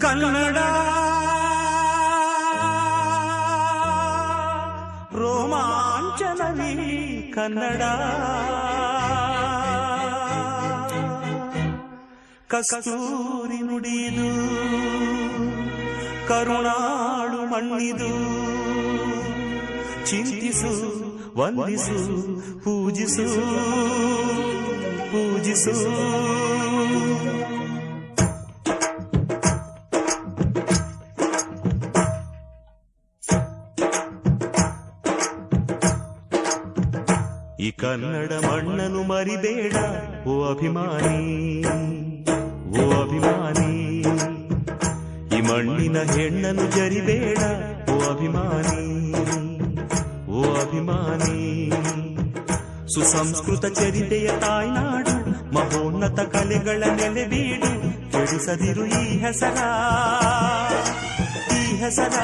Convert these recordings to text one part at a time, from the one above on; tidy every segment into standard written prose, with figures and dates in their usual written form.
ಕನ್ನಡ ರೋಮಾಂಚನವಿ ಕನ್ನಡ ಕಸ್ತೂರಿ ನುಡಿದು ಕರುಣಾಳು ಮಣ್ಣಿದು ಚಿಂತಿಸು ವಂದಿಸು ಪೂಜಿಸು ಪೂಜಿಸು ಈ ಕನ್ನಡ ಮಣ್ಣನ್ನು ಮರಿಬೇಡ ಓ ಅಭಿಮಾನಿ, ಓ ಅಭಿಮಾನಿ. ಈ ಮಣ್ಣಿನ ಹೆಣ್ಣನ್ನು ಜರಿಬೇಡ ಓ ಅಭಿಮಾನಿ, ಓ ಅಭಿಮಾನಿ. ಸುಸಂಸ್ಕೃತ ಚರಿತೆಯ ತಾಯ್ನಾಡು, ಮಹೋನ್ನತ ಕಲೆಗಳ ನೆಲೆಬೀಡು. ಕೆಡಿಸದಿರು ಈ ಹೆಸರ, ಈ ಹೆಸರ.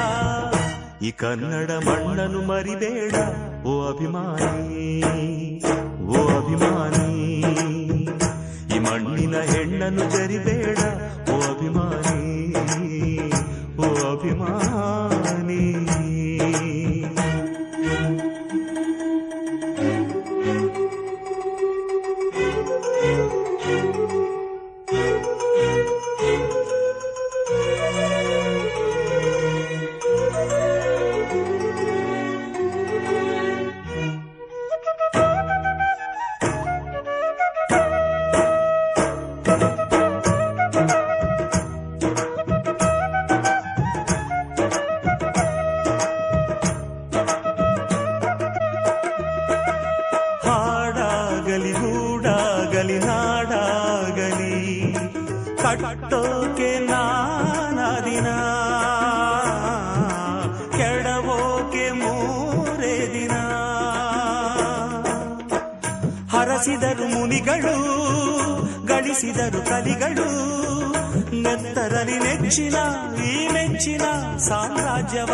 ಈ ಕನ್ನಡ ಮಣ್ಣನ್ನು ಮರಿಬೇಡ ಓ ಅಭಿಮಾನಿ, ಓ ಅಭಿಮಾನಿ. ಈ ಮಣ್ಣಿನ ಹೆಣ್ಣನ್ನು ಜರಿಬೇಡ ಓ ಅಭಿಮಾನಿ, ಓ ಅಭಿಮಾನಿ. ಗೂಡಾಗಲಿ ನಾಡಾಗಲಿ ಕಟ್ಟೋಕೆ ನಾನಾ ದಿನ, ಕೆಡವೋಕೆ ಮೂರೇ ದಿನ. ಹರಸಿದರು ಮುನಿಗಳು, ಗಳಿಸಿದರು ಕಲಿಗಳು. ನೆತ್ತರಲಿ ನೆಚ್ಚಿನ ಈ ನೆಚ್ಚಿನ ಸಾಮ್ರಾಜ್ಯವ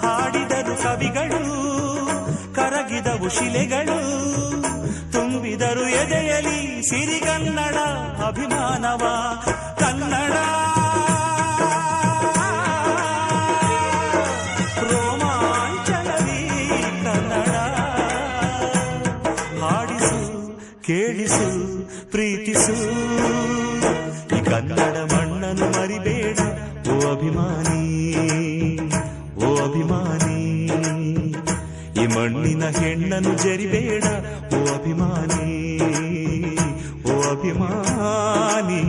ಹಾಡಿದರು ಕವಿಗಳು. ಕರಗಿದವು ಶಿಲೆಗಳು, ತುಂಬಿದರು ಎದೆಯಲಿ ಸಿರಿಗನ್ನಡ ಅಭಿಮಾನವ. ಕನ್ನಡ ರೋಮಾಂಚನವಿ ಕನ್ನಡ. ಹಾಡಿಸು ಕೇಳಿಸು ಪ್ರೀತಿಸು. ಈ ಕನ್ನಡ ಮಣ್ಣನ್ನು ಮರಿಬೇಡ ಓ ಅಭಿಮಾನಿ, ಓ ಅಭಿಮಾನಿ. ಈ ಮಣ್ಣಿನ ಹೆಣ್ಣನ್ನು ಜರಿಬೇಡ ಓ ಅಭಿಮಾನಿ, ಓ ಅಭಿಮಾನಿ.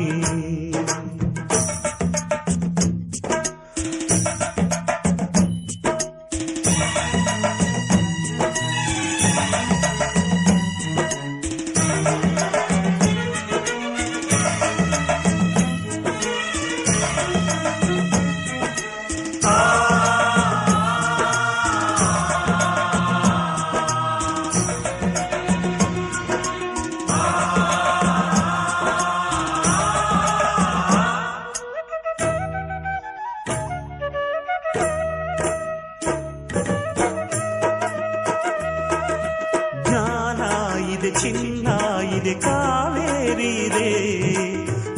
ಚಿನ್ನ ಇದೆ, ಕಾವೇರಿ ಇದೆ,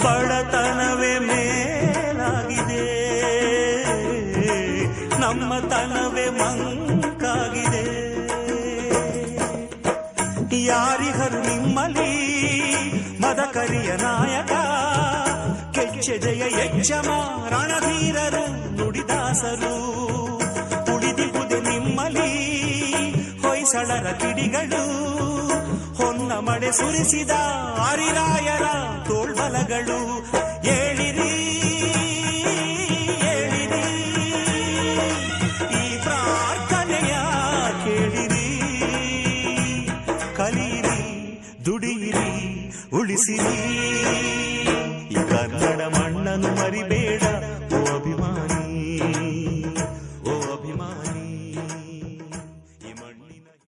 ಬಡತನವೇ ಮೇಲಾಗಿದೆ. ನಮ್ಮ ತನವೇ ಮಂಕಾಗಿದೆ. ಯಾರಿಗರು ನಿಮ್ಮಲ್ಲಿ ಮದಕರಿಯ ನಾಯಕ, ಕೆಚ್ಚೆದೆಯ ಯಜ್ಜಮ ರಣಧೀರರು ನುಡಿದಾಸರು. ಉಳಿದಿರುವುದೆ ನಿಮ್ಮಲ್ಲಿ ಹೊಯ್ಸಳರ ಕಿಡಿಗಳು, ಹೊನ್ನ ಮಳೆ ಸುರಿಸಿದ ಹರಿರಾಯರ ತೋಳ್ಬಲಗಳು. ಏಳಿರಿ ಏಳಿರಿ, ಈ ಪ್ರಾರ್ಥನೆಯ ಕೇಳಿರಿ. ಕಲಿಯಿರಿ ದುಡಿಯಿರಿ ಉಳಿಸಿರಿ.